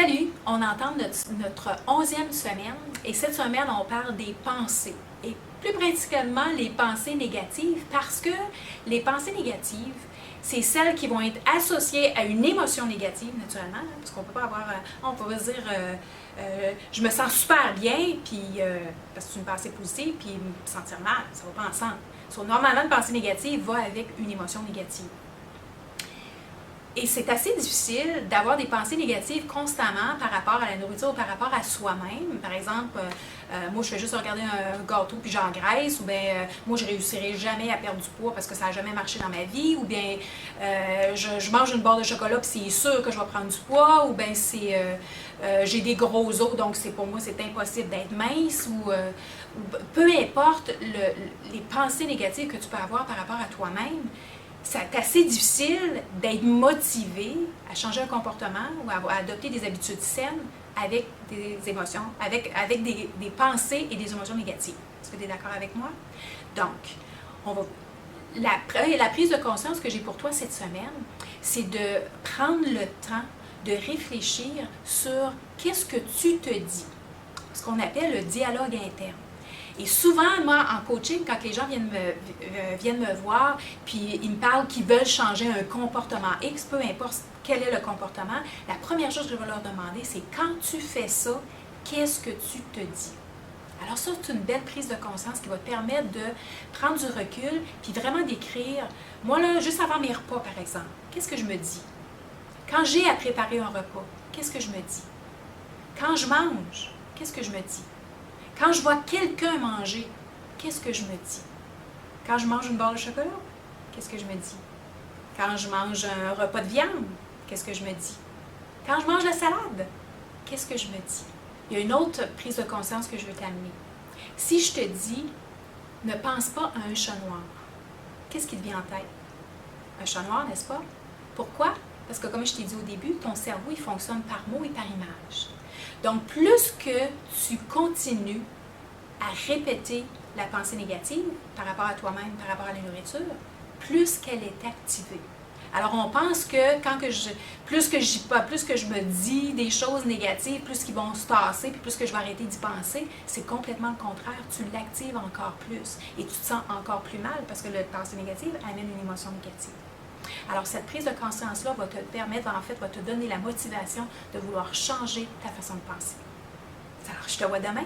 Salut! On entend notre 11e semaine et cette semaine, on parle des pensées. Et plus pratiquement, les pensées négatives parce que les pensées négatives, c'est celles qui vont être associées à une émotion négative, naturellement, hein, parce qu'on peut pas avoir, on peut se dire, je me sens super bien, puis parce que c'est une pensée positive, puis me sentir mal, ça va pas ensemble. Normalement, une pensée négative va avec une émotion négative. Et c'est assez difficile d'avoir des pensées négatives constamment par rapport à la nourriture ou par rapport à soi-même. Par exemple, moi, je fais juste regarder un gâteau puis j'engraisse, ou bien moi, je réussirai jamais à perdre du poids parce que ça n'a jamais marché dans ma vie, ou bien je mange une barre de chocolat puis c'est sûr que je vais prendre du poids, ou bien c'est j'ai des gros os, donc pour moi, c'est impossible d'être mince, ou peu importe les pensées négatives que tu peux avoir par rapport à toi-même. C'est assez difficile d'être motivé à changer un comportement ou à adopter des habitudes saines avec des émotions, avec des pensées et des émotions négatives. Est-ce que tu es d'accord avec moi? Donc, la prise de conscience que j'ai pour toi cette semaine, c'est de prendre le temps de réfléchir sur qu'est-ce que tu te dis, ce qu'on appelle le dialogue interne. Et souvent, moi, en coaching, quand les gens viennent me voir, puis ils me parlent qu'ils veulent changer un comportement X, peu importe quel est le comportement, la première chose que je vais leur demander, c'est quand tu fais ça, qu'est-ce que tu te dis? Alors ça, c'est une belle prise de conscience qui va te permettre de prendre du recul, puis vraiment d'écrire, moi là, juste avant mes repas, par exemple, qu'est-ce que je me dis? Quand j'ai à préparer un repas, qu'est-ce que je me dis? Quand je mange, qu'est-ce que je me dis? Quand je vois quelqu'un manger, qu'est-ce que je me dis? Quand je mange une barre de chocolat, qu'est-ce que je me dis? Quand je mange un repas de viande, qu'est-ce que je me dis? Quand je mange la salade, qu'est-ce que je me dis? Il y a une autre prise de conscience que je veux t'amener. Si je te dis, ne pense pas à un chat noir, qu'est-ce qui te vient en tête? Un chat noir, n'est-ce pas? Pourquoi? Parce que comme je t'ai dit au début, ton cerveau, il fonctionne par mots et par image. Donc, plus que tu continues à répéter la pensée négative par rapport à toi-même, par rapport à la nourriture, plus qu'elle est activée. Alors, on pense que plus que je me dis des choses négatives, plus qu'ils vont se tasser, puis plus que je vais arrêter d'y penser, c'est complètement le contraire. Tu l'actives encore plus et tu te sens encore plus mal parce que la pensée négative amène une émotion négative. Alors, cette prise de conscience-là va te permettre, en fait, va te donner la motivation de vouloir changer ta façon de penser. Alors, je te vois demain.